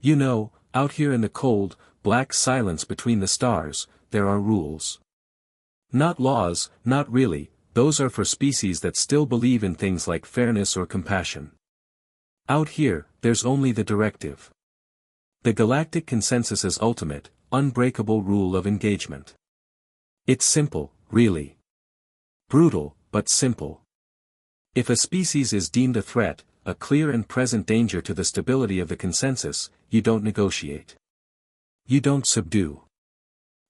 You know, out here in the cold, black silence between the stars, there are rules. Not laws, not really, those are for species that still believe in things like fairness or compassion. Out here, there's only the directive. The galactic consensus's ultimate, unbreakable rule of engagement. It's simple, really. Brutal, but simple. If a species is deemed a threat, a clear and present danger to the stability of the consensus, you don't negotiate. You don't subdue.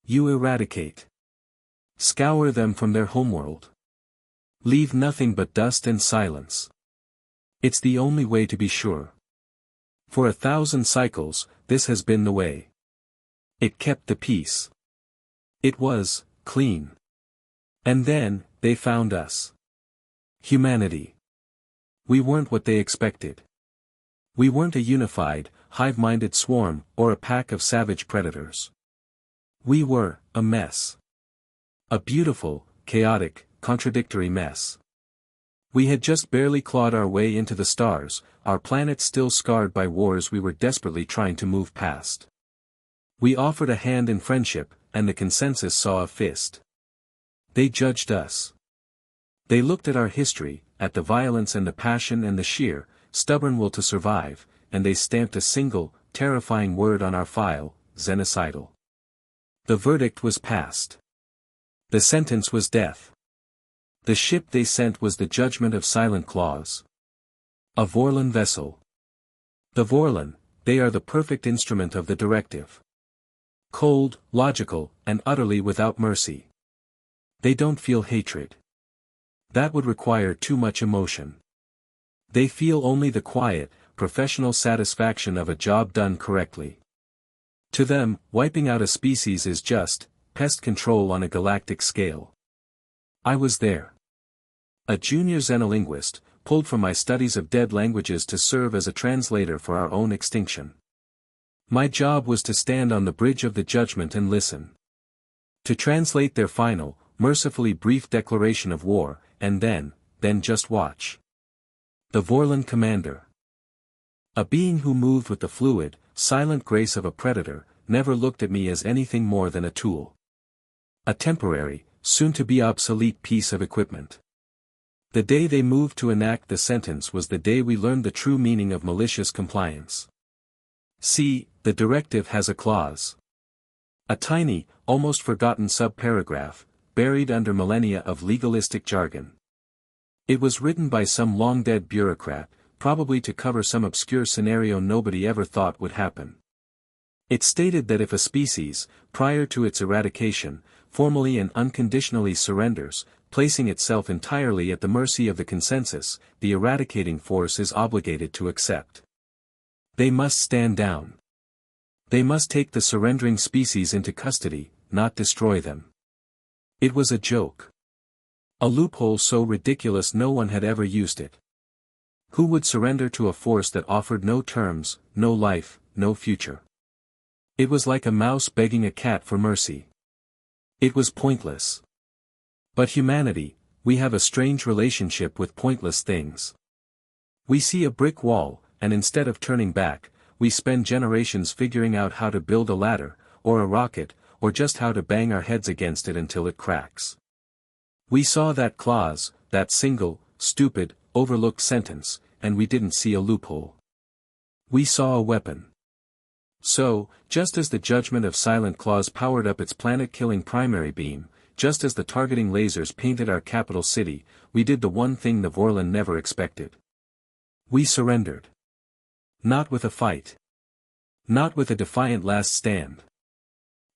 You eradicate. Scour them from their homeworld. Leave nothing but dust and silence. It's the only way to be sure. For 1,000 cycles, this has been the way. It kept the peace. It was clean. And then, they found us. Humanity. We weren't what they expected. We weren't a unified, hive-minded swarm, or a pack of savage predators. We were a mess. A beautiful, chaotic, contradictory mess. We had just barely clawed our way into the stars, our planet still scarred by wars we were desperately trying to move past. We offered a hand in friendship, and the consensus saw a fist. They judged us. They looked at our history, at the violence and the passion and the sheer, stubborn will to survive, and they stamped a single, terrifying word on our file, xenocidal. The verdict was passed. The sentence was death. The ship they sent was the judgment of Silent Claws. A Vorlon vessel. The Vorlon, they are the perfect instrument of the directive. Cold, logical, and utterly without mercy. They don't feel hatred. That would require too much emotion. They feel only the quiet, professional satisfaction of a job done correctly. To them, wiping out a species is just pest control on a galactic scale. I was there. A junior xenolinguist, pulled from my studies of dead languages to serve as a translator for our own extinction. My job was to stand on the bridge of the judgment and listen. To translate their final, mercifully brief declaration of war, and then just watch. The Vorlon commander. A being who moved with the fluid, silent grace of a predator, never looked at me as anything more than a tool. A temporary, soon-to-be obsolete piece of equipment. The day they moved to enact the sentence was the day we learned the true meaning of malicious compliance. See, the directive has a clause. A tiny, almost forgotten subparagraph, buried under millennia of legalistic jargon. It was written by some long-dead bureaucrat, probably to cover some obscure scenario nobody ever thought would happen. It stated that if a species, prior to its eradication, formally and unconditionally surrenders, placing itself entirely at the mercy of the consensus, the eradicating force is obligated to accept. They must stand down. They must take the surrendering species into custody, not destroy them. It was a joke. A loophole so ridiculous no one had ever used it. Who would surrender to a force that offered no terms, no life, no future? It was like a mouse begging a cat for mercy. It was pointless. But humanity, we have a strange relationship with pointless things. We see a brick wall, and instead of turning back, we spend generations figuring out how to build a ladder, or a rocket, or just how to bang our heads against it until it cracks. We saw that clause, that single, stupid, overlooked sentence, and we didn't see a loophole. We saw a weapon. So, just as the judgment of Silent Claws powered up its planet-killing primary beam, just as the targeting lasers painted our capital city, we did the one thing the Vorlon never expected. We surrendered. Not with a fight. Not with a defiant last stand.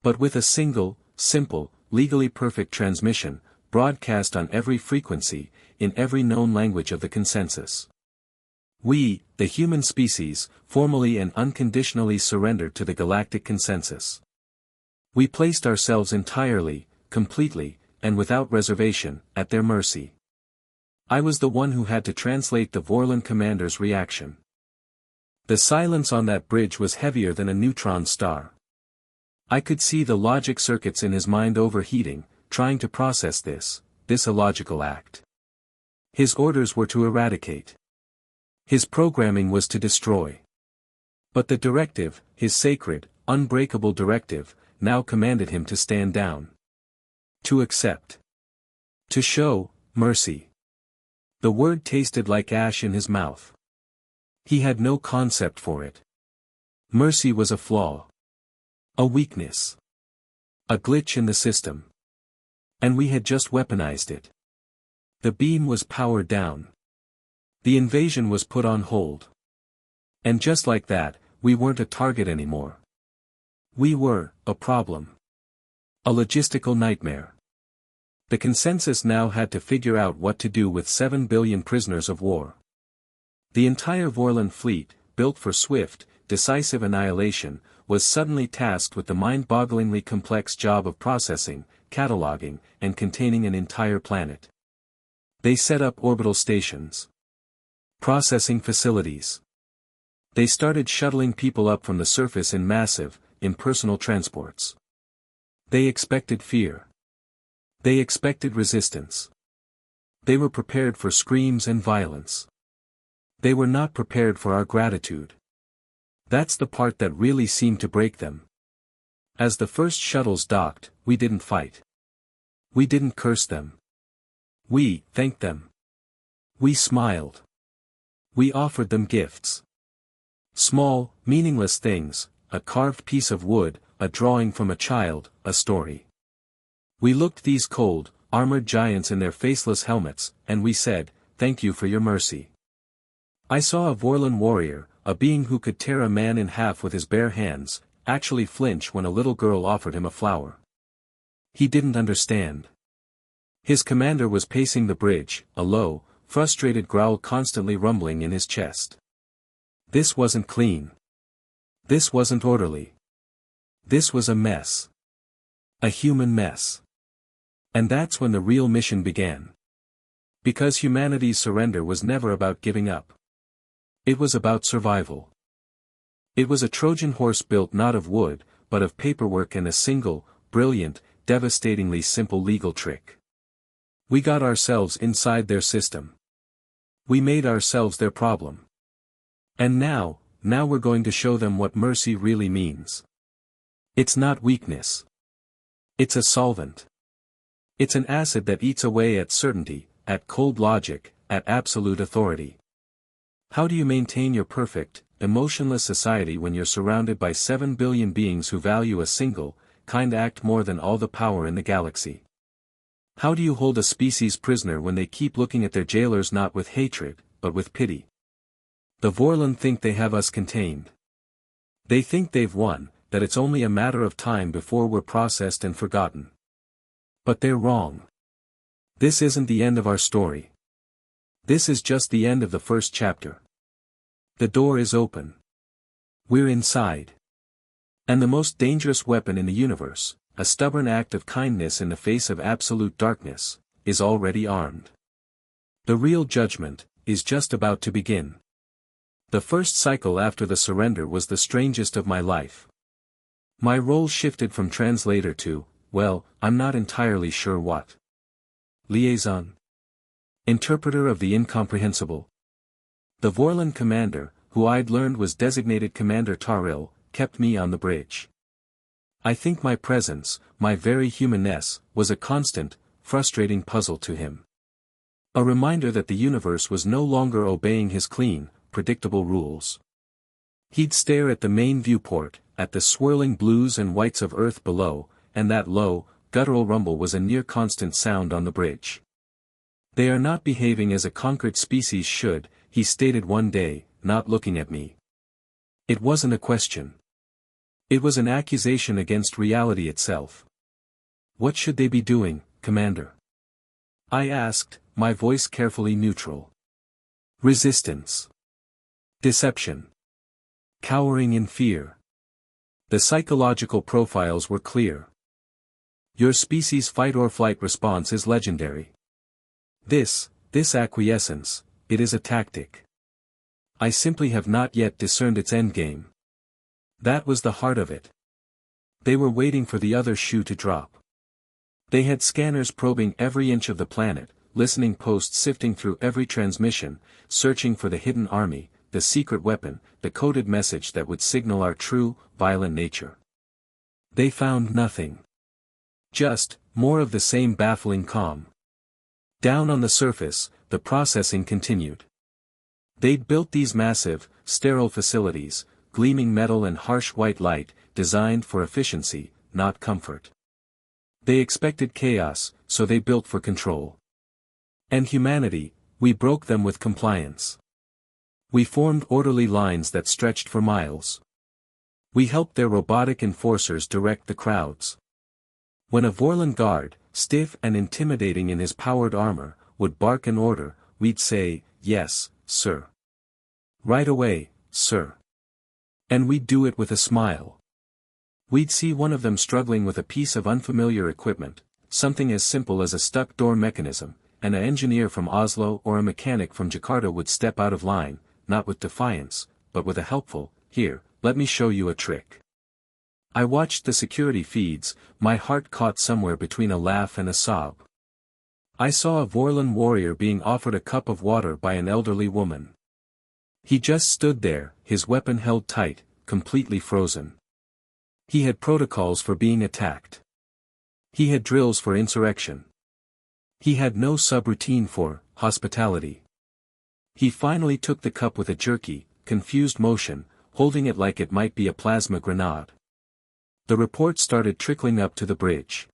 But with a single, simple, legally perfect transmission, broadcast on every frequency, in every known language of the consensus. We, the human species, formally and unconditionally surrendered to the galactic consensus. We placed ourselves entirely, completely, and without reservation, at their mercy. I was the one who had to translate the Vorlon commander's reaction. The silence on that bridge was heavier than a neutron star. I could see the logic circuits in his mind overheating, trying to process this illogical act. His orders were to eradicate. His programming was to destroy. But the directive, his sacred, unbreakable directive, now commanded him to stand down. To accept. To show mercy. The word tasted like ash in his mouth. He had no concept for it. Mercy was a flaw. A weakness. A glitch in the system. And we had just weaponized it. The beam was powered down. The invasion was put on hold. And just like that, we weren't a target anymore. We were a problem. A logistical nightmare. The consensus now had to figure out what to do with 7 billion prisoners of war. The entire Vorlon fleet, built for swift, decisive annihilation, was suddenly tasked with the mind-bogglingly complex job of processing, cataloging, and containing an entire planet. They set up orbital stations. Processing facilities. They started shuttling people up from the surface in massive, impersonal transports. They expected fear. They expected resistance. They were prepared for screams and violence. They were not prepared for our gratitude. That's the part that really seemed to break them. As the first shuttles docked, we didn't fight. We didn't curse them. We thanked them. We smiled. We offered them gifts. Small, meaningless things, a carved piece of wood, a drawing from a child, a story. We looked these cold, armored giants in their faceless helmets, and we said, "Thank you for your mercy." I saw a Vorlon warrior, a being who could tear a man in half with his bare hands, actually flinch when a little girl offered him a flower. He didn't understand. His commander was pacing the bridge, a low, frustrated growl constantly rumbling in his chest. This wasn't clean. This wasn't orderly. This was a mess. A human mess. And that's when the real mission began. Because humanity's surrender was never about giving up. It was about survival. It was a Trojan horse built not of wood, but of paperwork and a single, brilliant, devastatingly simple legal trick. We got ourselves inside their system. We made ourselves their problem. And now we're going to show them what mercy really means. It's not weakness. It's a solvent. It's an acid that eats away at certainty, at cold logic, at absolute authority. How do you maintain your perfect, emotionless society when you're surrounded by 7 billion beings who value a single, kind act more than all the power in the galaxy? How do you hold a species prisoner when they keep looking at their jailers not with hatred, but with pity? The Vorlon think they have us contained. They think they've won, that it's only a matter of time before we're processed and forgotten. But they're wrong. This isn't the end of our story. This is just the end of the first chapter. The door is open. We're inside. And the most dangerous weapon in the universe, a stubborn act of kindness in the face of absolute darkness, is already armed. The real judgment is just about to begin. The first cycle after the surrender was the strangest of my life. My role shifted from translator to, well, I'm not entirely sure what. Liaison. Interpreter of the incomprehensible. The Vorlon commander, who I'd learned was designated Commander Taril, kept me on the bridge. I think my presence, my very humanness, was a constant, frustrating puzzle to him. A reminder that the universe was no longer obeying his clean, predictable rules. He'd stare at the main viewport, at the swirling blues and whites of Earth below, and that low, guttural rumble was a near-constant sound on the bridge. They are not behaving as a conquered species should, he stated one day, not looking at me. It wasn't a question. It was an accusation against reality itself. What should they be doing, Commander? I asked, my voice carefully neutral. Resistance. Deception. Cowering in fear. The psychological profiles were clear. Your species' fight-or-flight response is legendary. This acquiescence, it is a tactic. I simply have not yet discerned its endgame. That was the heart of it. They were waiting for the other shoe to drop. They had scanners probing every inch of the planet, listening posts sifting through every transmission, searching for the hidden army, the secret weapon, the coded message that would signal our true, violent nature. They found nothing. Just, more of the same baffling calm. Down on the surface, the processing continued. They'd built these massive, sterile facilities, gleaming metal and harsh white light, designed for efficiency, not comfort. They expected chaos, so they built for control. And humanity, we broke them with compliance. We formed orderly lines that stretched for miles. We helped their robotic enforcers direct the crowds. When a Vorlon guard, stiff and intimidating in his powered armor, would bark an order, we'd say, "Yes, sir. Right away, sir." And we'd do it with a smile. We'd see one of them struggling with a piece of unfamiliar equipment, something as simple as a stuck door mechanism, and an engineer from Oslo or a mechanic from Jakarta would step out of line, not with defiance, but with a helpful, "Here, let me show you a trick." I watched the security feeds, my heart caught somewhere between a laugh and a sob. I saw a Vorlon warrior being offered a cup of water by an elderly woman. He just stood there, his weapon held tight, completely frozen. He had protocols for being attacked. He had drills for insurrection. He had no subroutine for hospitality. He finally took the cup with a jerky, confused motion, holding it like it might be a plasma grenade. The report started trickling up to the bridge.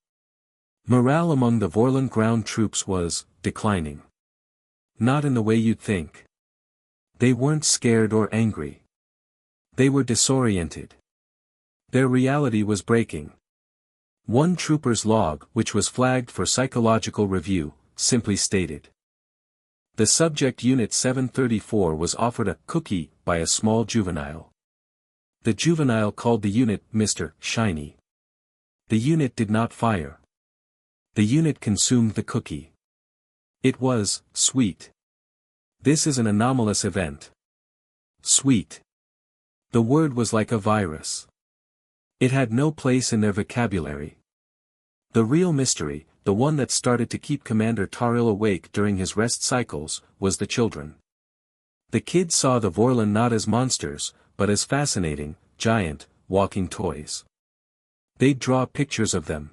Morale among the Vorlon ground troops was declining. Not in the way you'd think. They weren't scared or angry. They were disoriented. Their reality was breaking. One trooper's log, which was flagged for psychological review, simply stated. The subject Unit 734 was offered a cookie by a small juvenile. The juvenile called the unit Mr. Shiny. The unit did not fire. The unit consumed the cookie. It was sweet. This is an anomalous event. Sweet. The word was like a virus. It had no place in their vocabulary. The real mystery, the one that started to keep Commander Taril awake during his rest cycles, was the children. The kids saw the Vorlon not as monsters, but as fascinating, giant, walking toys. They'd draw pictures of them.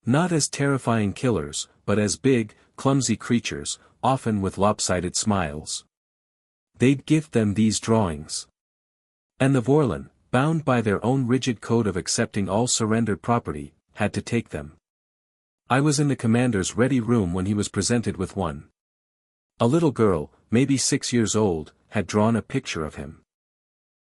Not as terrifying killers, but as big, clumsy creatures, often with lopsided smiles. They'd gift them these drawings. And the Vorlon, bound by their own rigid code of accepting all surrendered property, had to take them. I was in the commander's ready room when he was presented with one. A little girl, maybe 6 years old, had drawn a picture of him.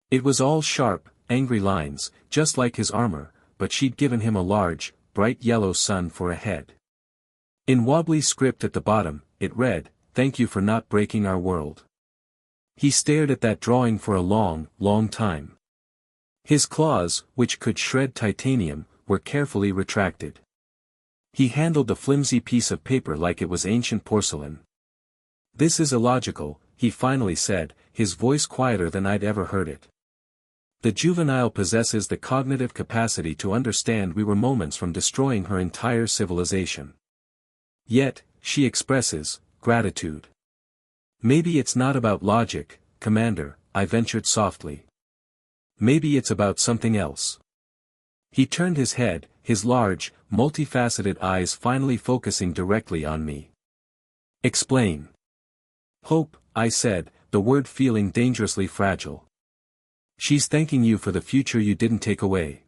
It was all sharp, angry lines, just like his armor, but she'd given him a large, bright yellow sun for a head. In wobbly script at the bottom, it read, "Thank you for not breaking our world." He stared at that drawing for a long, long time. His claws, which could shred titanium, were carefully retracted. He handled the flimsy piece of paper like it was ancient porcelain. "This is illogical," he finally said, his voice quieter than I'd ever heard it. "The juvenile possesses the cognitive capacity to understand we were moments from destroying her entire civilization. Yet, she expresses gratitude. Maybe it's not about logic, Commander," I ventured softly. "Maybe it's about something else." He turned his head, his large, multifaceted eyes finally focusing directly on me. "Explain." "Hope," I said, the word feeling dangerously fragile. "She's thanking you for the future you didn't take away."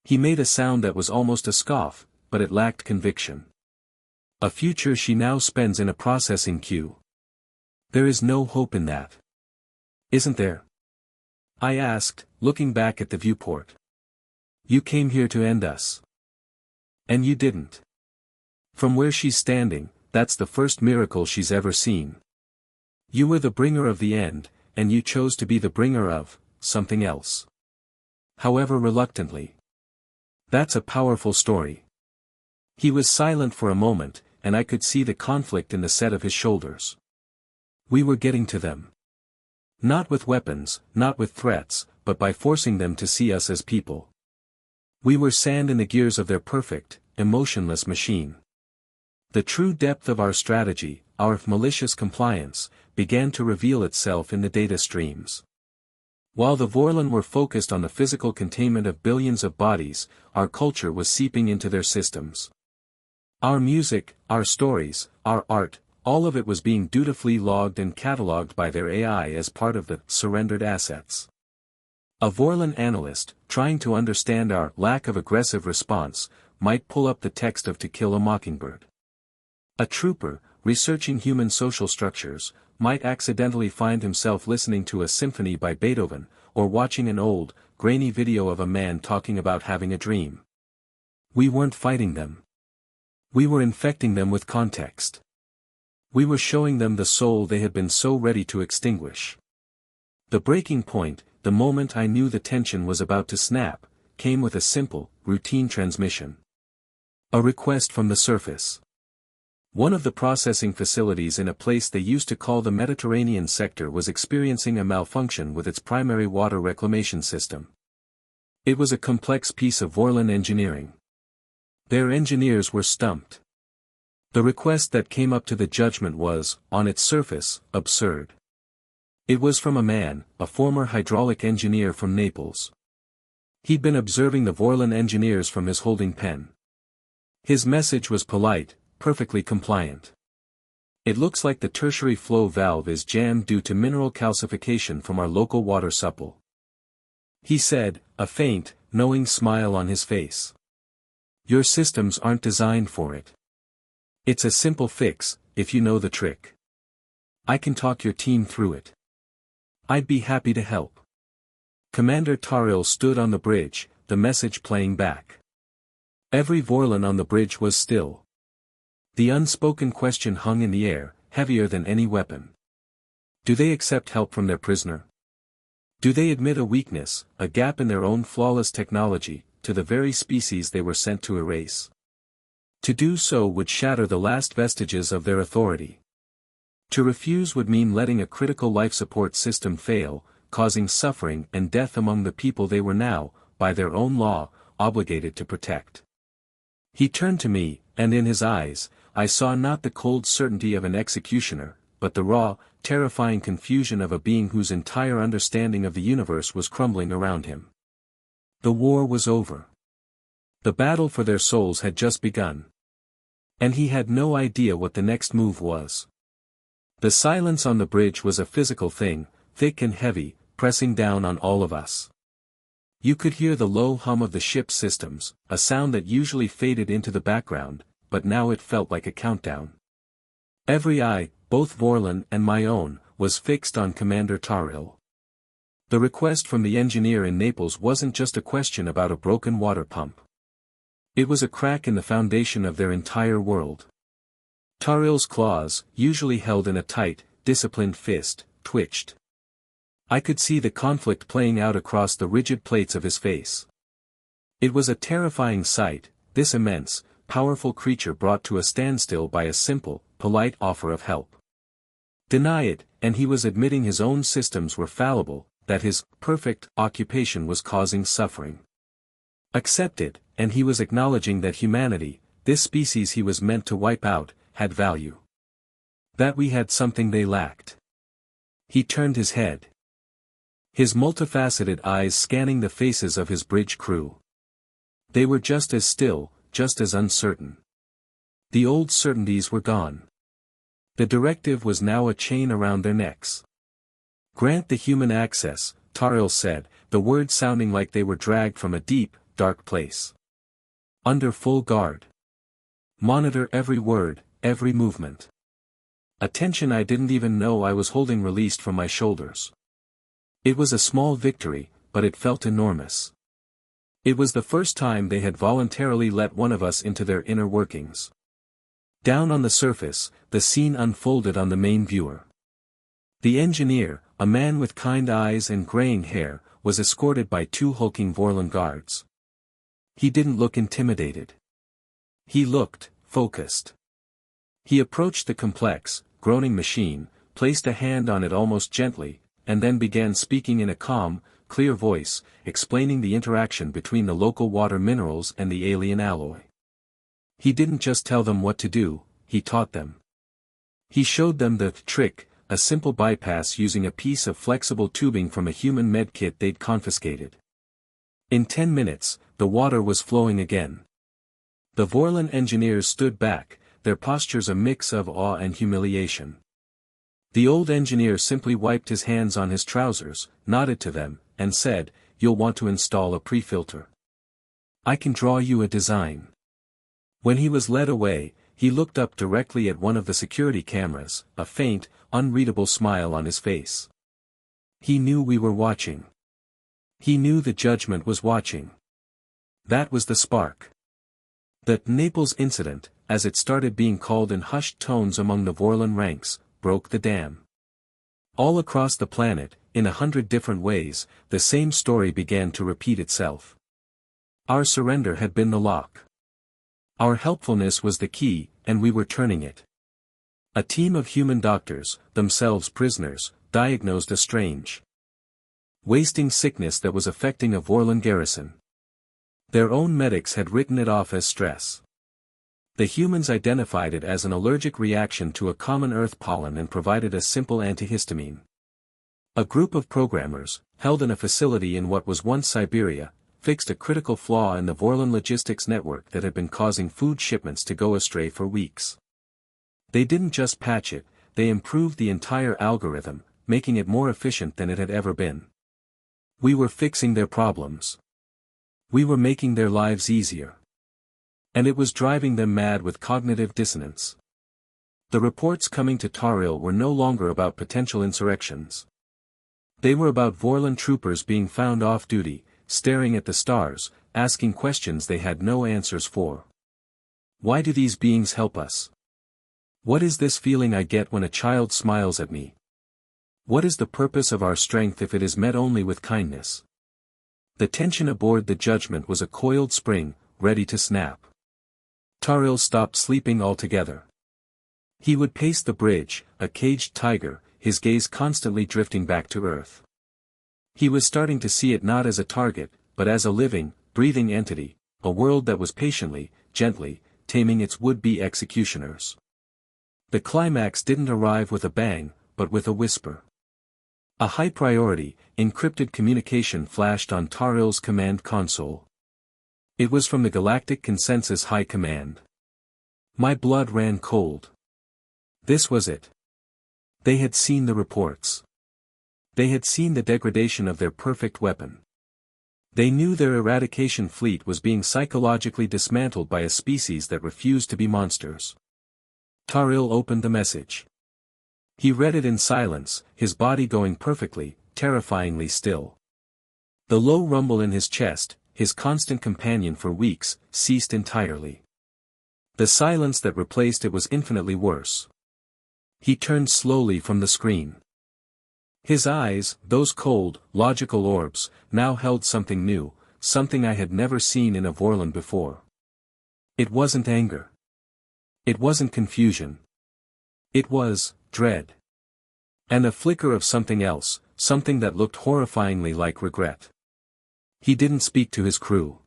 He made a sound that was almost a scoff, but it lacked conviction. "A future she now spends in a processing queue. There is no hope in that. Isn't there?" I asked, looking back at the viewport. "You came here to end us. And you didn't. From where she's standing, that's the first miracle she's ever seen. You were the bringer of the end, and you chose to be the bringer of something else. However reluctantly. That's a powerful story." He was silent for a moment, and I could see the conflict in the set of his shoulders. We were getting to them. Not with weapons, not with threats, but by forcing them to see us as people. We were sand in the gears of their perfect, emotionless machine. The true depth of our strategy, our malicious compliance, began to reveal itself in the data streams. While the Vorlon were focused on the physical containment of billions of bodies, our culture was seeping into their systems. Our music, our stories, our art, all of it was being dutifully logged and catalogued by their AI as part of the surrendered assets. A Vorlon analyst, trying to understand our lack of aggressive response, might pull up the text of To Kill a Mockingbird. A trooper, researching human social structures, might accidentally find himself listening to a symphony by Beethoven, or watching an old, grainy video of a man talking about having a dream. We weren't fighting them. We were infecting them with context. We were showing them the soul they had been so ready to extinguish. The breaking point, the moment I knew the tension was about to snap, came with a simple, routine transmission. A request from the surface. One of the processing facilities in a place they used to call the Mediterranean sector was experiencing a malfunction with its primary water reclamation system. It was a complex piece of Vorlon engineering. Their engineers were stumped. The request that came up to the judgment was, on its surface, absurd. It was from a man, a former hydraulic engineer from Naples. He'd been observing the Vorlon engineers from his holding pen. His message was polite, perfectly compliant. It looks like the tertiary flow valve is jammed due to mineral calcification from our local water supply. He said, a faint, knowing smile on his face. Your systems aren't designed for it. It's a simple fix, if you know the trick. I can talk your team through it. I'd be happy to help. Commander Tariel stood on the bridge, the message playing back. Every Vorlon on the bridge was still. The unspoken question hung in the air, heavier than any weapon. Do they accept help from their prisoner? Do they admit a weakness, a gap in their own flawless technology, to the very species they were sent to erase? To do so would shatter the last vestiges of their authority. To refuse would mean letting a critical life support system fail, causing suffering and death among the people they were now, by their own law, obligated to protect. He turned to me, and in his eyes, I saw not the cold certainty of an executioner, but the raw, terrifying confusion of a being whose entire understanding of the universe was crumbling around him. The war was over. The battle for their souls had just begun. And he had no idea what the next move was. The silence on the bridge was a physical thing, thick and heavy, pressing down on all of us. You could hear the low hum of the ship's systems, a sound that usually faded into the background, but now it felt like a countdown. Every eye, both Vorlon and my own, was fixed on Commander Tariel. The request from the engineer in Naples wasn't just a question about a broken water pump. It was a crack in the foundation of their entire world. Tariel's claws, usually held in a tight, disciplined fist, twitched. I could see the conflict playing out across the rigid plates of his face. It was a terrifying sight, this immense, powerful creature brought to a standstill by a simple, polite offer of help. Deny it, and he was admitting his own systems were fallible, that his perfect occupation was causing suffering. Accept it, and he was acknowledging that humanity, this species he was meant to wipe out, had value. That we had something they lacked. He turned his head. His multifaceted eyes scanning the faces of his bridge crew. They were just as still, just as uncertain. The old certainties were gone. The directive was now a chain around their necks. Grant the human access, Tariel said, the words sounding like they were dragged from a deep, dark place. Under full guard. Monitor every word, every movement. A tension I didn't even know I was holding released from my shoulders. It was a small victory, but it felt enormous. It was the first time they had voluntarily let one of us into their inner workings. Down on the surface, the scene unfolded on the main viewer. The engineer, a man with kind eyes and graying hair, was escorted by two hulking Vorlon guards. He didn't look intimidated. He looked focused. He approached the complex, groaning machine, placed a hand on it almost gently, and then began speaking in a calm, clear voice, explaining the interaction between the local water minerals and the alien alloy. He didn't just tell them what to do, he taught them. He showed them the trick, a simple bypass using a piece of flexible tubing from a human medkit they'd confiscated. In 10 minutes, the water was flowing again. The Vorlon engineers stood back, their postures a mix of awe and humiliation. The old engineer simply wiped his hands on his trousers, nodded to them, and said, "You'll want to install a pre-filter. I can draw you a design." When he was led away, he looked up directly at one of the security cameras, a faint, unreadable smile on his face. He knew we were watching. He knew the judgment was watching. That was the spark. The Naples incident, as it started being called in hushed tones among the Vorlon ranks, broke the dam. All across the planet, in 100 different ways, the same story began to repeat itself. Our surrender had been the lock. Our helpfulness was the key, and we were turning it. A team of human doctors, themselves prisoners, diagnosed a strange, wasting sickness that was affecting a Vorlon garrison. Their own medics had written it off as stress. The humans identified it as an allergic reaction to a common earth pollen and provided a simple antihistamine. A group of programmers, held in a facility in what was once Siberia, fixed a critical flaw in the Vorlon logistics network that had been causing food shipments to go astray for weeks. They didn't just patch it, they improved the entire algorithm, making it more efficient than it had ever been. We were fixing their problems. We were making their lives easier. And it was driving them mad with cognitive dissonance. The reports coming to Tariel were no longer about potential insurrections. They were about Vorlon troopers being found off-duty, staring at the stars, asking questions they had no answers for. Why do these beings help us? What is this feeling I get when a child smiles at me? What is the purpose of our strength if it is met only with kindness? The tension aboard the Judgment was a coiled spring, ready to snap. Tariel stopped sleeping altogether. He would pace the bridge, a caged tiger, his gaze constantly drifting back to Earth. He was starting to see it not as a target, but as a living, breathing entity, a world that was patiently, gently, taming its would-be executioners. The climax didn't arrive with a bang, but with a whisper. A high-priority, encrypted communication flashed on Tariel's command console. It was from the Galactic Consensus High Command. My blood ran cold. This was it. They had seen the reports. They had seen the degradation of their perfect weapon. They knew their eradication fleet was being psychologically dismantled by a species that refused to be monsters. Tariel opened the message. He read it in silence, his body going perfectly, terrifyingly still. The low rumble in his chest, his constant companion for weeks, ceased entirely. The silence that replaced it was infinitely worse. He turned slowly from the screen. His eyes, those cold, logical orbs, now held something new, something I had never seen in a Vorlon before. It wasn't anger. It wasn't confusion. It was dread. And a flicker of something else, something that looked horrifyingly like regret. He didn't speak to his crew.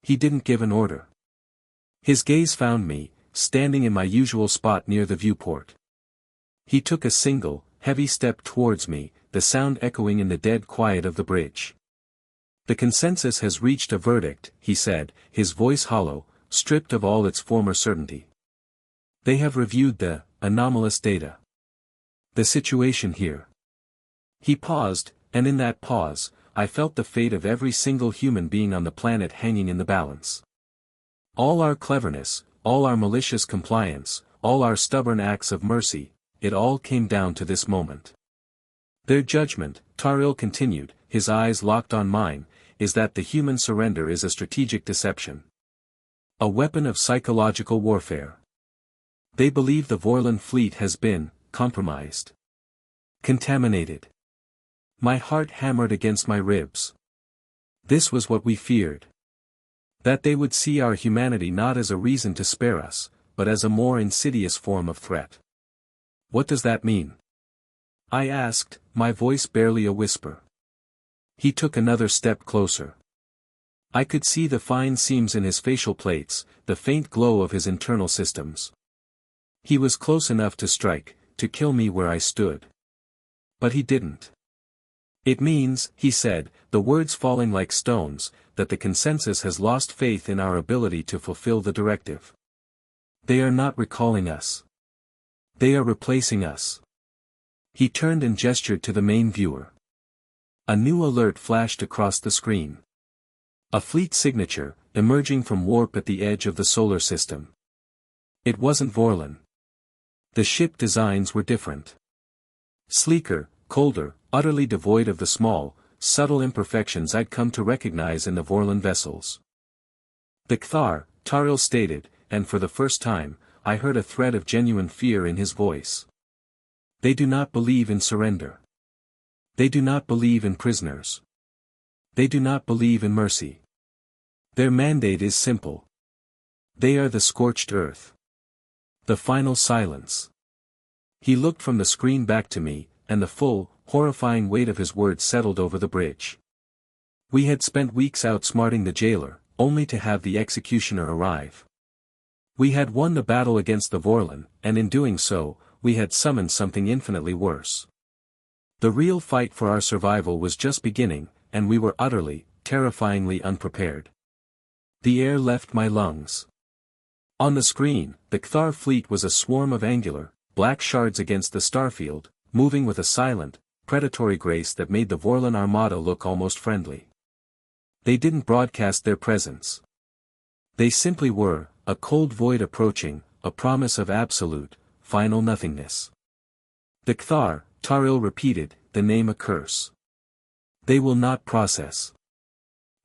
He didn't give an order. His gaze found me, standing in my usual spot near the viewport. He took a single, heavy step towards me, the sound echoing in the dead quiet of the bridge. The consensus has reached a verdict, he said, his voice hollow, stripped of all its former certainty. They have reviewed the anomalous data. The situation here. He paused, and in that pause, I felt the fate of every single human being on the planet hanging in the balance. All our cleverness, all our malicious compliance, all our stubborn acts of mercy, it all came down to this moment. Their judgment, Tariel continued, his eyes locked on mine, is that the human surrender is a strategic deception. A weapon of psychological warfare. They believe the Vorlon fleet has been compromised. Contaminated. My heart hammered against my ribs. This was what we feared. That they would see our humanity not as a reason to spare us, but as a more insidious form of threat. What does that mean? I asked, my voice barely a whisper. He took another step closer. I could see the fine seams in his facial plates, the faint glow of his internal systems. He was close enough to strike, to kill me where I stood. But he didn't. It means, he said, the words falling like stones, that the consensus has lost faith in our ability to fulfill the directive. They are not recalling us. They are replacing us. He turned and gestured to the main viewer. A new alert flashed across the screen. A fleet signature, emerging from warp at the edge of the solar system. It wasn't Vorlon. The ship designs were different. Sleeker, colder, utterly devoid of the small, subtle imperfections I'd come to recognize in the Vorlon vessels. The Kthar, Tariel stated, and for the first time, I heard a thread of genuine fear in his voice. They do not believe in surrender. They do not believe in prisoners. They do not believe in mercy. Their mandate is simple. They are the scorched earth. The final silence. He looked from the screen back to me, and the full, horrifying weight of his words settled over the bridge. We had spent weeks outsmarting the jailer, only to have the executioner arrive. We had won the battle against the Vorlon, and in doing so, we had summoned something infinitely worse. The real fight for our survival was just beginning, and we were utterly, terrifyingly unprepared. The air left my lungs. On the screen, the Kthar fleet was a swarm of angular, black shards against the starfield, moving with a silent, predatory grace that made the Vorlon armada look almost friendly. They didn't broadcast their presence. They simply were, a cold void approaching, a promise of absolute, final nothingness. The Kthar, Tariel repeated, the name a curse. They will not process.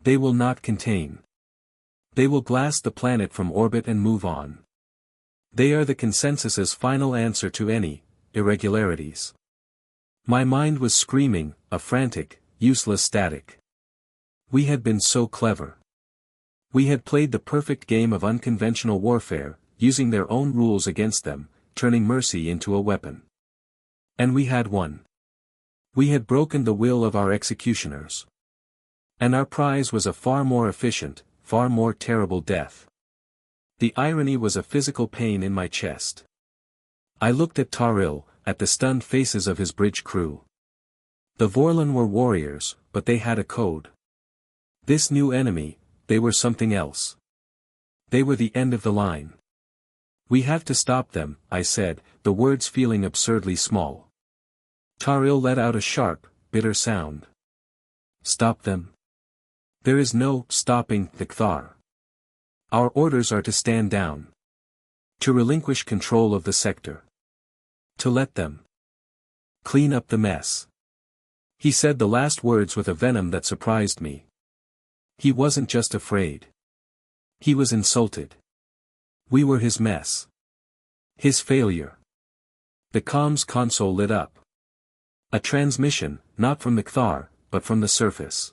They will not contain. They will glass the planet from orbit and move on. They are the consensus's final answer to any irregularities. My mind was screaming, a frantic, useless static. We had been so clever. We had played the perfect game of unconventional warfare, using their own rules against them, turning mercy into a weapon. And we had won. We had broken the will of our executioners. And our prize was a far more efficient, far more terrible death. The irony was a physical pain in my chest. I looked at Tariel, at the stunned faces of his bridge crew. The Vorlon were warriors, but they had a code. This new enemy, they were something else. They were the end of the line. We have to stop them, I said, the words feeling absurdly small. Tariel let out a sharp, bitter sound. Stop them? There is no stopping the Kthar. Our orders are to stand down. To relinquish control of the sector. To let them clean up the mess. He said the last words with a venom that surprised me. He wasn't just afraid. He was insulted. We were his mess. His failure. The comms console lit up. A transmission, not from the Kthar, but from the surface.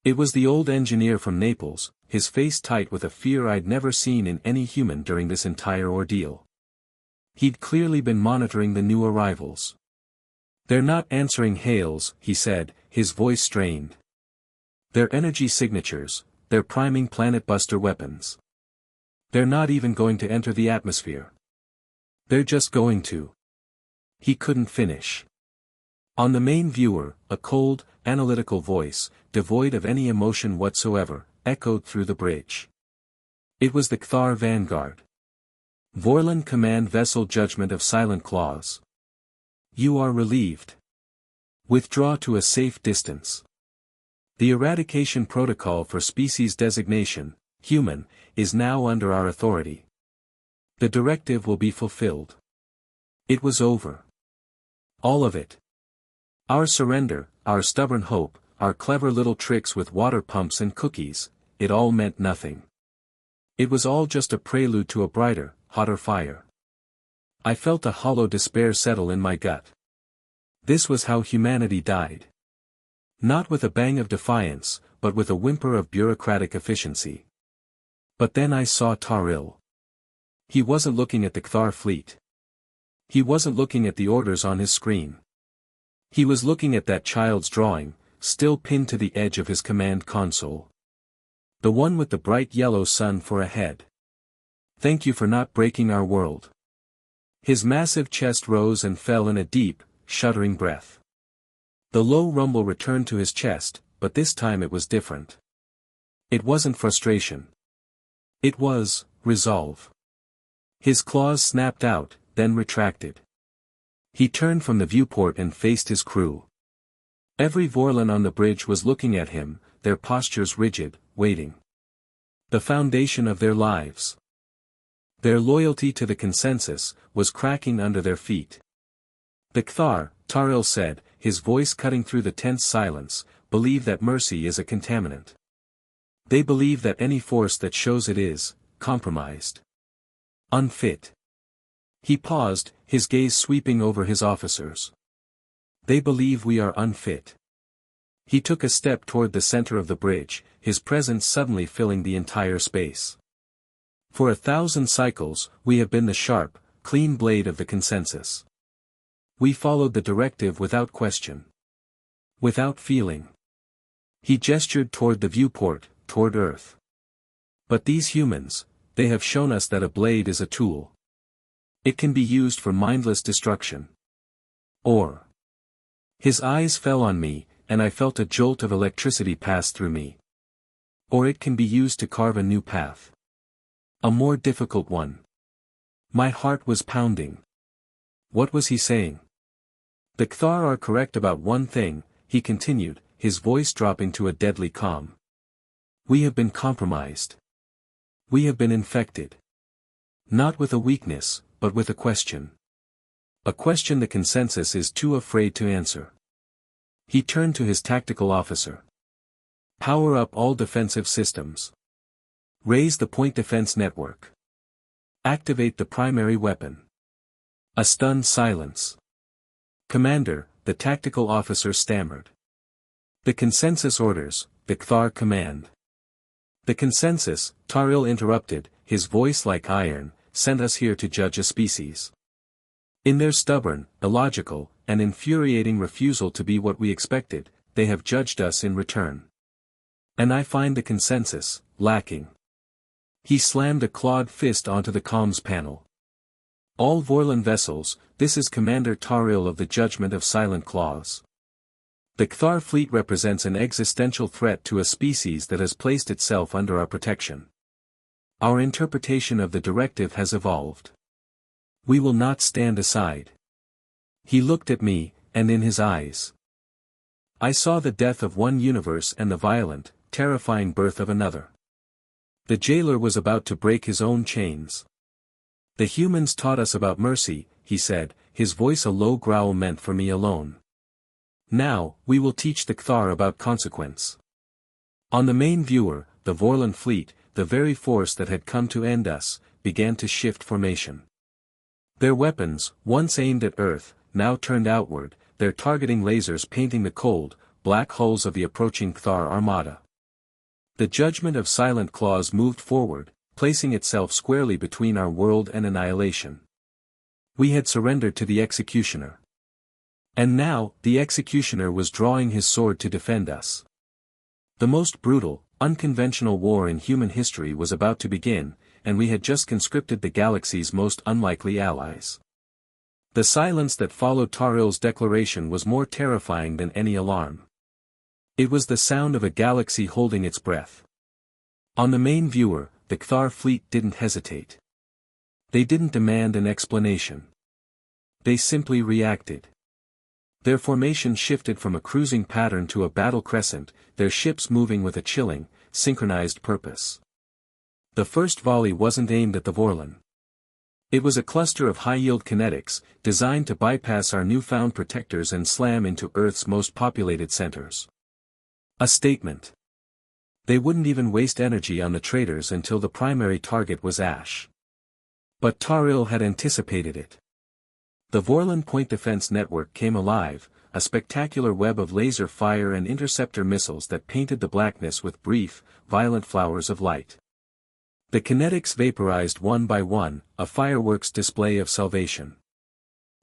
It was the old engineer from Naples, his face tight with a fear I'd never seen in any human during this entire ordeal. He'd clearly been monitoring the new arrivals. They're not answering hails, he said, his voice strained. Their energy signatures, they're priming planet-buster weapons. They're not even going to enter the atmosphere. They're just going to. He couldn't finish. On the main viewer, a cold, analytical voice, devoid of any emotion whatsoever, echoed through the bridge. It was the Kthar Vanguard. Vorlon Command Vessel Judgment of Silent Claws. You are relieved. Withdraw to a safe distance. The eradication protocol for species designation, human, is now under our authority. The directive will be fulfilled. It was over. All of it. Our surrender, our stubborn hope, our clever little tricks with water pumps and cookies, it all meant nothing. It was all just a prelude to a brighter, hotter fire. I felt a hollow despair settle in my gut. This was how humanity died. Not with a bang of defiance, but with a whimper of bureaucratic efficiency. But then I saw Tariel. He wasn't looking at the Kthar fleet. He wasn't looking at the orders on his screen. He was looking at that child's drawing, still pinned to the edge of his command console. The one with the bright yellow sun for a head. Thank you for not breaking our world. His massive chest rose and fell in a deep, shuddering breath. The low rumble returned to his chest, but this time it was different. It wasn't frustration. It was resolve. His claws snapped out, then retracted. He turned from the viewport and faced his crew. Every Vorlon on the bridge was looking at him, their postures rigid, waiting. The foundation of their lives. Their loyalty to the consensus was cracking under their feet. The Kthar, Tariel said, his voice cutting through the tense silence, believe that mercy is a contaminant. They believe that any force that shows it is compromised. Unfit. He paused, his gaze sweeping over his officers. They believe we are unfit. He took a step toward the center of the bridge, his presence suddenly filling the entire space. For 1,000 cycles, we have been the sharp, clean blade of the consensus. We followed the directive without question. Without feeling. He gestured toward the viewport, toward Earth. But these humans, they have shown us that a blade is a tool. It can be used for mindless destruction. Or. His eyes fell on me, and I felt a jolt of electricity pass through me. Or it can be used to carve a new path. A more difficult one. My heart was pounding. What was he saying? The Kthar are correct about one thing, he continued, his voice dropping to a deadly calm. We have been compromised. We have been infected. Not with a weakness, but with a question. A question the consensus is too afraid to answer. He turned to his tactical officer. Power up all defensive systems. Raise the point defense network. Activate the primary weapon. A stunned silence. Commander, the tactical officer stammered. The consensus orders, the Kthar command. The consensus, Tariel interrupted, his voice like iron, sent us here to judge a species. In their stubborn, illogical, and infuriating refusal to be what we expected, they have judged us in return. And I find the consensus lacking. He slammed a clawed fist onto the comms panel. All Vorlon vessels, this is Commander Tariel of the Judgment of Silent Claws. The Kthar fleet represents an existential threat to a species that has placed itself under our protection. Our interpretation of the directive has evolved. We will not stand aside. He looked at me, and in his eyes. I saw the death of one universe and the violent, terrifying birth of another. The jailer was about to break his own chains. The humans taught us about mercy, he said, his voice a low growl meant for me alone. Now, we will teach the Kthar about consequence. On the main viewer, the Vorlon fleet, the very force that had come to end us, began to shift formation. Their weapons, once aimed at Earth, now turned outward, their targeting lasers painting the cold, black hulls of the approaching Kthar armada. The Judgment of Silent Claws moved forward, placing itself squarely between our world and annihilation. We had surrendered to the executioner. And now, the executioner was drawing his sword to defend us. The most brutal, unconventional war in human history was about to begin, and we had just conscripted the galaxy's most unlikely allies. The silence that followed Tariel's declaration was more terrifying than any alarm. It was the sound of a galaxy holding its breath. On the main viewer, the Kthar fleet didn't hesitate. They didn't demand an explanation. They simply reacted. Their formation shifted from a cruising pattern to a battle crescent, their ships moving with a chilling, synchronized purpose. The first volley wasn't aimed at the Vorlon. It was a cluster of high-yield kinetics, designed to bypass our newfound protectors and slam into Earth's most populated centers. A statement. They wouldn't even waste energy on the traitors until the primary target was Ash. But Tariel had anticipated it. The Vorlon point defense network came alive, a spectacular web of laser fire and interceptor missiles that painted the blackness with brief, violent flowers of light. The kinetics vaporized one by one, a fireworks display of salvation.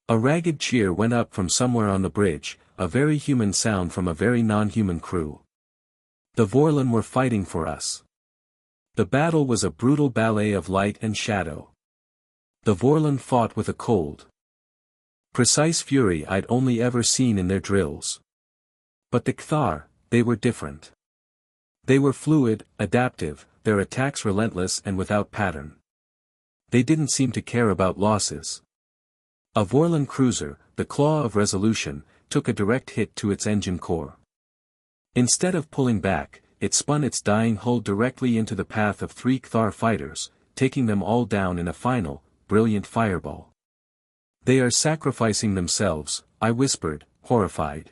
A ragged cheer went up from somewhere on the bridge, a very human sound from a very non-human crew. The Vorlon were fighting for us. The battle was a brutal ballet of light and shadow. The Vorlon fought with a cold, precise fury I'd only ever seen in their drills. But the Kthar, they were different. They were fluid, adaptive, their attacks relentless and without pattern. They didn't seem to care about losses. A Vorlon cruiser, the Claw of Resolution, took a direct hit to its engine core. Instead of pulling back, it spun its dying hull directly into the path of 3 Kthar fighters, taking them all down in a final, brilliant fireball. They are sacrificing themselves, I whispered, horrified.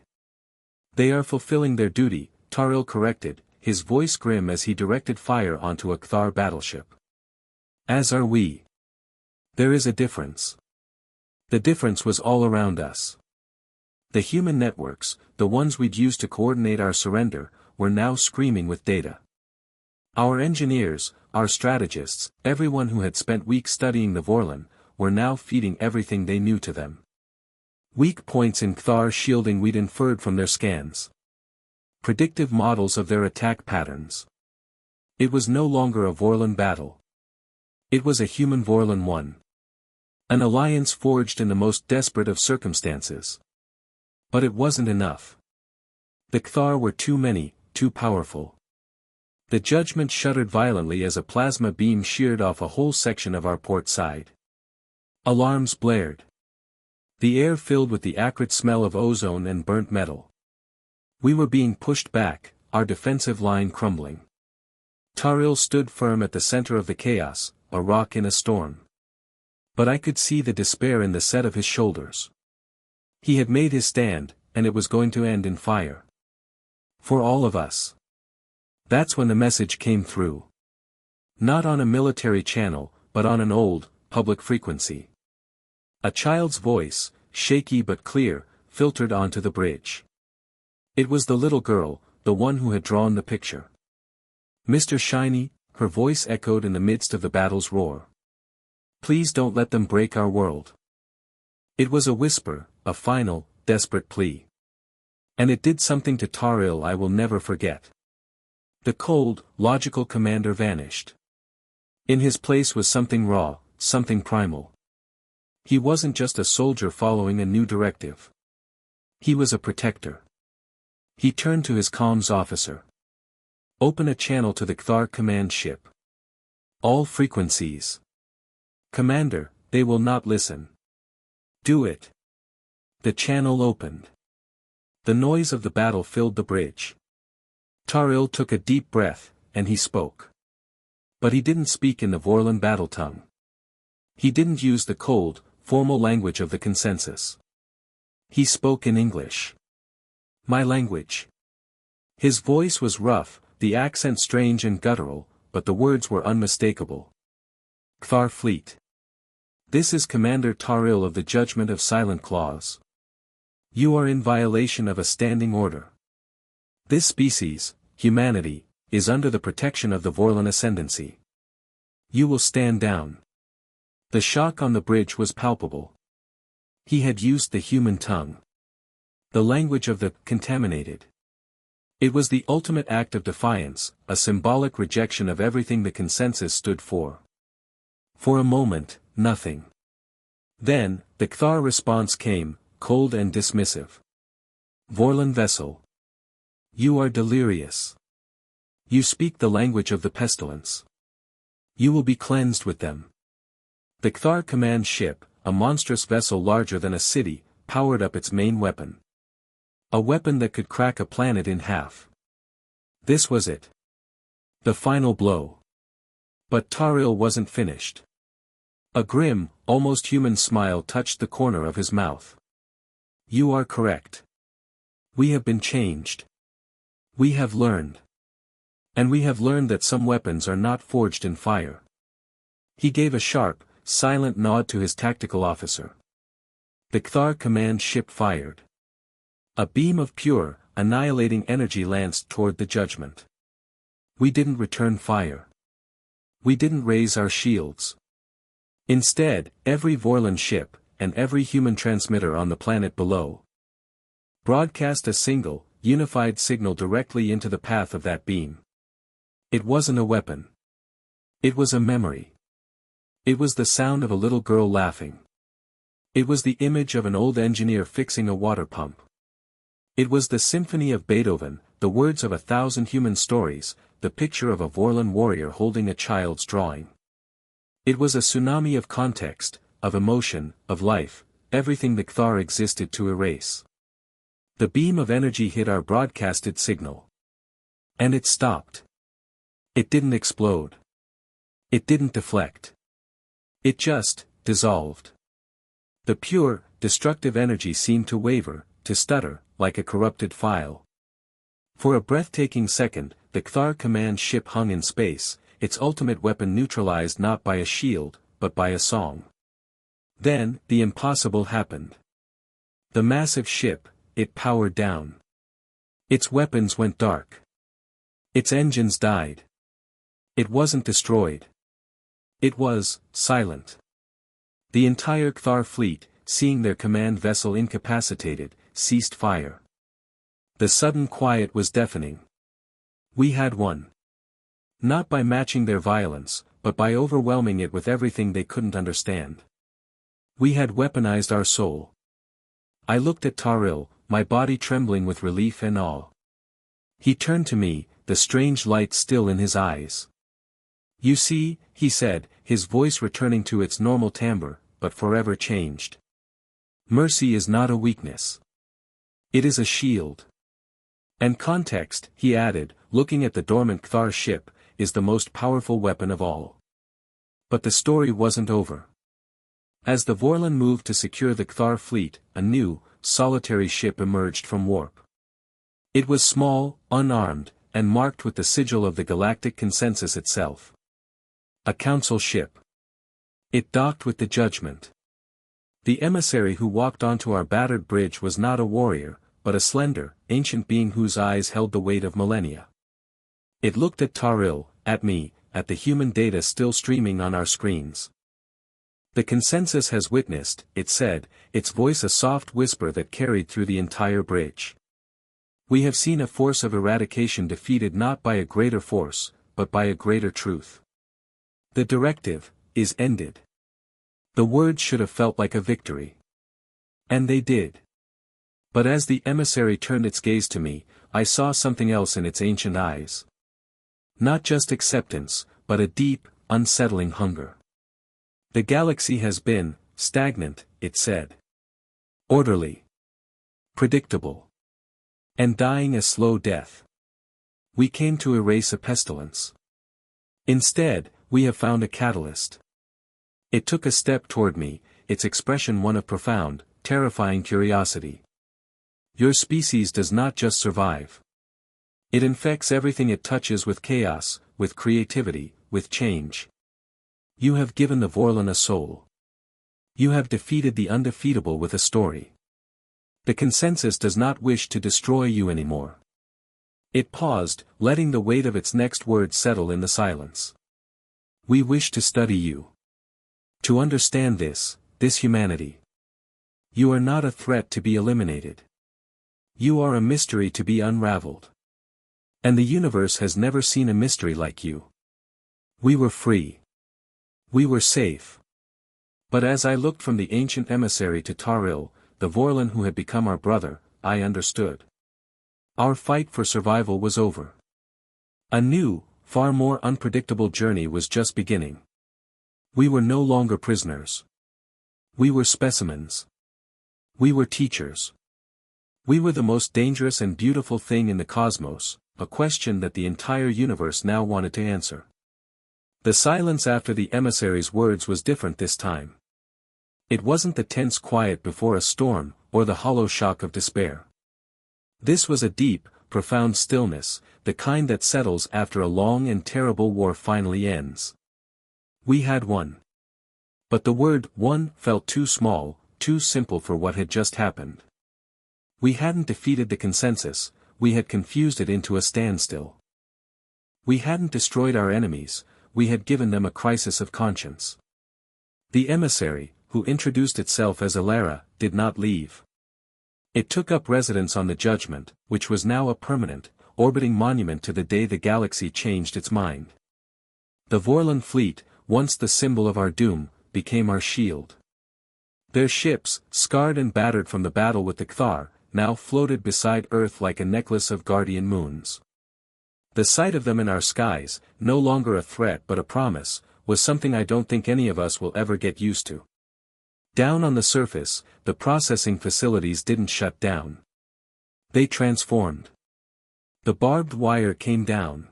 They are fulfilling their duty, Tariel corrected, his voice grim as he directed fire onto a Kthar battleship. As are we. There is a difference. The difference was all around us. The human networks, the ones we'd used to coordinate our surrender, were now screaming with data. Our engineers, our strategists, everyone who had spent weeks studying the Vorlon, were now feeding everything they knew to them. Weak points in Kthar shielding we'd inferred from their scans. Predictive models of their attack patterns. It was no longer a Vorlon battle. It was a human Vorlon one. An alliance forged in the most desperate of circumstances. But it wasn't enough. The Kthar were too many, too powerful. The judgment shuddered violently as a plasma beam sheared off a whole section of our port side. Alarms blared. The air filled with the acrid smell of ozone and burnt metal. We were being pushed back, our defensive line crumbling. Tariel stood firm at the center of the chaos, a rock in a storm. But I could see the despair in the set of his shoulders. He had made his stand, and it was going to end in fire. For all of us. That's when the message came through. Not on a military channel, but on an old, public frequency. A child's voice, shaky but clear, filtered onto the bridge. It was the little girl, the one who had drawn the picture. Mr. Shiny, her voice echoed in the midst of the battle's roar. Please don't let them break our world. It was a whisper, a final, desperate plea. And it did something to Tariel I will never forget. The cold, logical commander vanished. In his place was something raw, something primal. He wasn't just a soldier following a new directive. He was a protector. He turned to his comms officer. Open a channel to the Kthar command ship. All frequencies. Commander, they will not listen. Do it. The channel opened. The noise of the battle filled the bridge. Tariel took a deep breath, and he spoke. But he didn't speak in the Vorlon battle tongue. He didn't use the cold, formal language of the consensus. He spoke in English. My language. His voice was rough, the accent strange and guttural, but the words were unmistakable. Kthar Fleet. This is Commander Tariel of the Judgment of Silent Claws. You are in violation of a standing order. This species, humanity, is under the protection of the Vorlon Ascendancy. You will stand down. The shock on the bridge was palpable. He had used the human tongue. The language of the contaminated. It was the ultimate act of defiance, a symbolic rejection of everything the consensus stood for. For a moment, nothing. Then, the Kthar response came, cold and dismissive. Vorlon vessel. You are delirious. You speak the language of the pestilence. You will be cleansed with them. The Kthar command ship, a monstrous vessel larger than a city, powered up its main weapon. A weapon that could crack a planet in half. This was it. The final blow. But Tariel wasn't finished. A grim, almost human smile touched the corner of his mouth. You are correct. We have been changed. We have learned. And we have learned that some weapons are not forged in fire. He gave a sharp, silent nod to his tactical officer. The Kthar command ship fired. A beam of pure, annihilating energy lanced toward the judgment. We didn't return fire. We didn't raise our shields. Instead, every Vorlon ship, and every human transmitter on the planet below, broadcast a single, unified signal directly into the path of that beam. It wasn't a weapon. It was a memory. It was the sound of a little girl laughing. It was the image of an old engineer fixing a water pump. It was the symphony of Beethoven, the words of 1,000 human stories, the picture of a Vorlon warrior holding a child's drawing. It was a tsunami of context, of emotion, of life, everything the Kthar existed to erase. The beam of energy hit our broadcasted signal. And it stopped. It didn't explode. It didn't deflect. It just dissolved. The pure, destructive energy seemed to waver, to stutter, like a corrupted file. For a breathtaking second, the Kthar command ship hung in space, its ultimate weapon neutralized not by a shield, but by a song. Then, the impossible happened. The massive ship, it powered down. Its weapons went dark. Its engines died. It wasn't destroyed. It was silent. The entire Kthar fleet, seeing their command vessel incapacitated, ceased fire. The sudden quiet was deafening. We had won. Not by matching their violence, but by overwhelming it with everything they couldn't understand. We had weaponized our soul. I looked at Taril, my body trembling with relief and awe. He turned to me, the strange light still in his eyes. "You see," he said, his voice returning to its normal timbre, but forever changed. "Mercy is not a weakness. It is a shield. And context," he added, looking at the dormant Kthar ship, "is the most powerful weapon of all." But the story wasn't over. As the Vorlon moved to secure the Kthar fleet, a new, solitary ship emerged from warp. It was small, unarmed, and marked with the sigil of the galactic consensus itself. A council ship. It docked with the judgment. The emissary who walked onto our battered bridge was not a warrior, but a slender, ancient being whose eyes held the weight of millennia. It looked at Taril, at me, at the human data still streaming on our screens. "The consensus has witnessed," it said, its voice a soft whisper that carried through the entire bridge. "We have seen a force of eradication defeated not by a greater force, but by a greater truth. The directive is ended." The words should have felt like a victory. And they did. But as the emissary turned its gaze to me, I saw something else in its ancient eyes. Not just acceptance, but a deep, unsettling hunger. "The galaxy has been stagnant," it said. "Orderly. Predictable. And dying a slow death. We came to erase a pestilence. Instead, we have found a catalyst." It took a step toward me, its expression one of profound, terrifying curiosity. "Your species does not just survive. It infects everything it touches with chaos, with creativity, with change. You have given the Vorlon a soul. You have defeated the undefeatable with a story. The consensus does not wish to destroy you anymore." It paused, letting the weight of its next word settle in the silence. "We wish to study you. To understand this humanity. You are not a threat to be eliminated. You are a mystery to be unraveled. And the universe has never seen a mystery like you. We were free. We were safe." But as I looked from the ancient emissary to Taril, the Vorlon who had become our brother, I understood. Our fight for survival was over. A new, far more unpredictable journey was just beginning. We were no longer prisoners. We were specimens. We were teachers. We were the most dangerous and beautiful thing in the cosmos, a question that the entire universe now wanted to answer. The silence after the emissary's words was different this time. It wasn't the tense quiet before a storm, or the hollow shock of despair. This was a deep, profound stillness, the kind that settles after a long and terrible war finally ends. We had won. But the word "won" felt too small, too simple for what had just happened. We hadn't defeated the consensus, we had confused it into a standstill. We hadn't destroyed our enemies, we had given them a crisis of conscience. The emissary, who introduced itself as Alara, did not leave. It took up residence on the Judgment, which was now a permanent, orbiting monument to the day the galaxy changed its mind. The Vorlon fleet, once the symbol of our doom, became our shield. Their ships, scarred and battered from the battle with the Kthar, now floated beside Earth like a necklace of guardian moons. The sight of them in our skies, no longer a threat but a promise, was something I don't think any of us will ever get used to. Down on the surface, the processing facilities didn't shut down. They transformed. The barbed wire came down.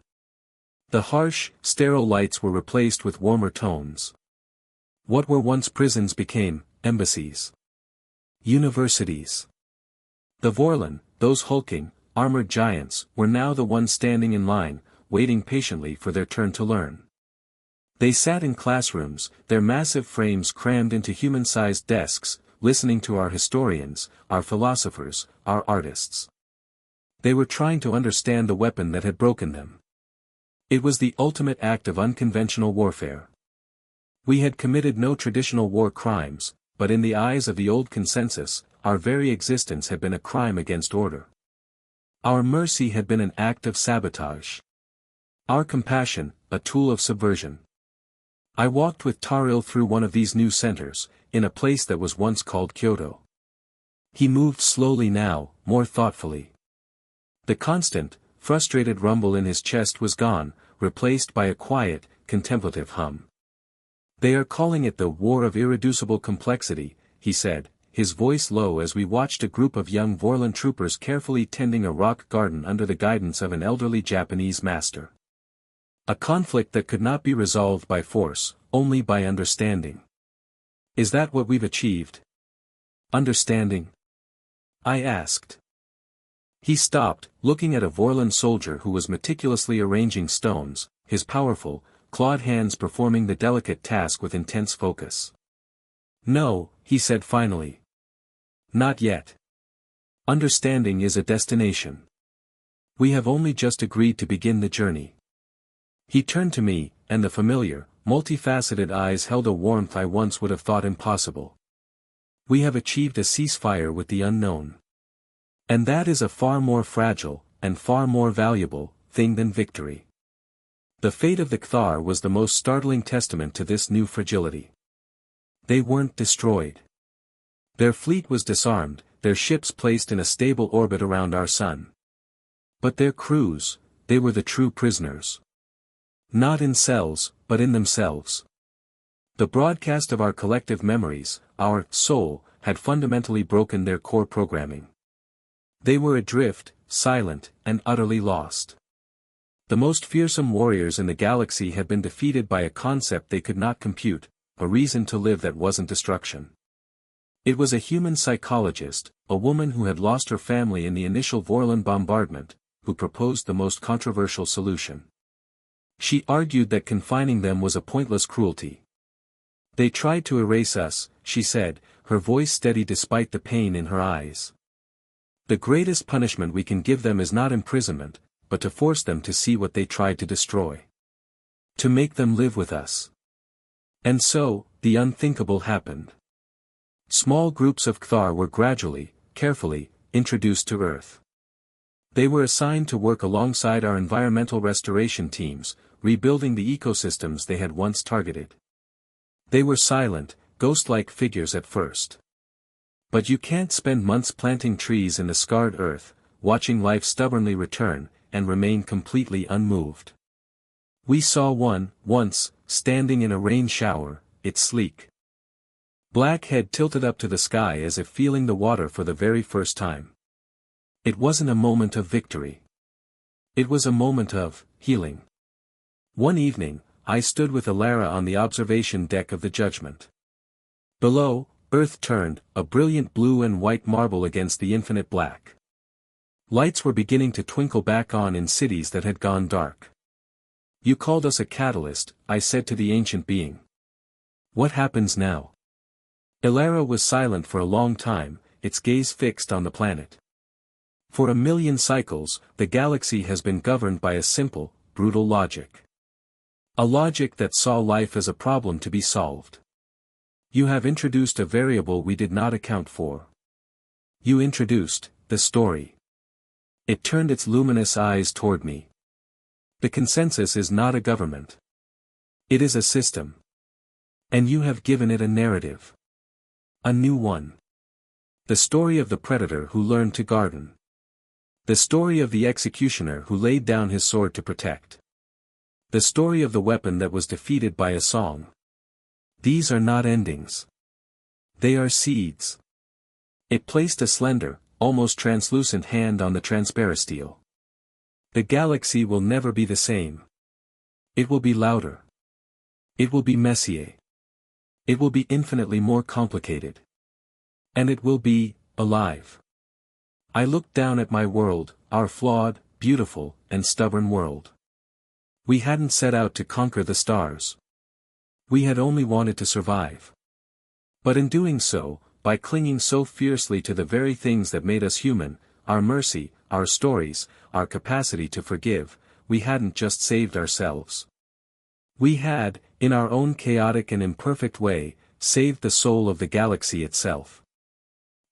The harsh, sterile lights were replaced with warmer tones. What were once prisons became embassies. Universities. The Vorlon, those hulking, armored giants, were now the ones standing in line, waiting patiently for their turn to learn. They sat in classrooms, their massive frames crammed into human-sized desks, listening to our historians, our philosophers, our artists. They were trying to understand the weapon that had broken them. It was the ultimate act of unconventional warfare. We had committed no traditional war crimes, but in the eyes of the old consensus, our very existence had been a crime against order. Our mercy had been an act of sabotage. Our compassion, a tool of subversion. I walked with Taril through one of these new centers, in a place that was once called Kyoto. He moved slowly now, more thoughtfully. The constant, frustrated rumble in his chest was gone, replaced by a quiet, contemplative hum. "They are calling it the War of Irreducible Complexity," he said, his voice low as we watched a group of young Vorlon troopers carefully tending a rock garden under the guidance of an elderly Japanese master. A conflict that could not be resolved by force, only by understanding. Is that what we've achieved? Understanding? I asked. He stopped, looking at a Vorlon soldier who was meticulously arranging stones, his powerful, clawed hands performing the delicate task with intense focus. "No," he said finally. "Not yet. Understanding is a destination. We have only just agreed to begin the journey." He turned to me, and the familiar, multifaceted eyes held a warmth I once would have thought impossible. "We have achieved a ceasefire with the unknown. And that is a far more fragile, and far more valuable, thing than victory." The fate of the Kthar was the most startling testament to this new fragility. They weren't destroyed. Their fleet was disarmed, their ships placed in a stable orbit around our sun. But their crews, they were the true prisoners. Not in cells, but in themselves. The broadcast of our collective memories, our soul, had fundamentally broken their core programming. They were adrift, silent, and utterly lost. The most fearsome warriors in the galaxy had been defeated by a concept they could not compute, a reason to live that wasn't destruction. It was a human psychologist, a woman who had lost her family in the initial Vorlon bombardment, who proposed the most controversial solution. She argued that confining them was a pointless cruelty. "They tried to erase us," she said, her voice steady despite the pain in her eyes. "The greatest punishment we can give them is not imprisonment, but to force them to see what they tried to destroy. To make them live with us." And so, the unthinkable happened. Small groups of Kthar were gradually, carefully, introduced to Earth. They were assigned to work alongside our environmental restoration teams, rebuilding the ecosystems they had once targeted. They were silent, ghost-like figures at first. But you can't spend months planting trees in the scarred earth, watching life stubbornly return, and remain completely unmoved. We saw one, once, standing in a rain shower, its sleek black head tilted up to the sky as if feeling the water for the very first time. It wasn't a moment of victory. It was a moment of healing. One evening, I stood with Alara on the observation deck of the Judgment. Below, Earth turned, a brilliant blue and white marble against the infinite black. Lights were beginning to twinkle back on in cities that had gone dark. "You called us a catalyst," I said to the ancient being. "What happens now?" Alara was silent for a long time, its gaze fixed on the planet. "For 1,000,000 cycles, the galaxy has been governed by a simple, brutal logic. A logic that saw life as a problem to be solved. You have introduced a variable we did not account for. You introduced the story." It turned its luminous eyes toward me. "The consensus is not a government. It is a system. And you have given it a narrative. A new one. The story of the predator who learned to garden. The story of the executioner who laid down his sword to protect. The story of the weapon that was defeated by a song. These are not endings. They are seeds. It placed a slender, almost translucent hand on the transparisteel. The galaxy will never be the same. It will be louder. It will be messier. It will be infinitely more complicated. And it will be alive. I looked down at my world, our flawed, beautiful, and stubborn world. We hadn't set out to conquer the stars. We had only wanted to survive. But in doing so, by clinging so fiercely to the very things that made us human, our mercy, our stories, our capacity to forgive, we hadn't just saved ourselves. We had, in our own chaotic and imperfect way, saved the soul of the galaxy itself.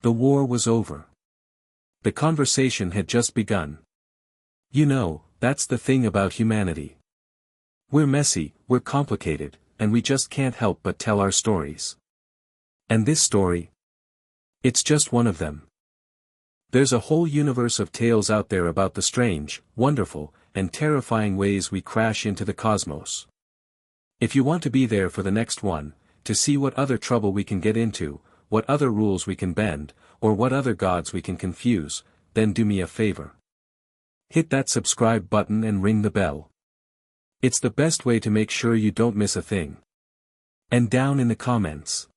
The war was over. The conversation had just begun. You know, that's the thing about humanity. We're messy, we're complicated, and we just can't help but tell our stories. And this story? It's just one of them. There's a whole universe of tales out there about the strange, wonderful, and terrifying ways we crash into the cosmos. If you want to be there for the next one, to see what other trouble we can get into, what other rules we can bend, or what other gods we can confuse, then do me a favor. Hit that subscribe button and ring the bell. It's the best way to make sure you don't miss a thing. And down in the comments,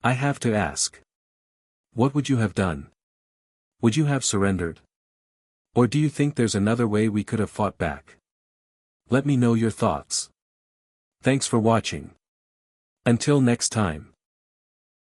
I have to ask. What would you have done? Would you have surrendered? Or do you think there's another way we could have fought back? Let me know your thoughts. Thanks for watching. Until next time.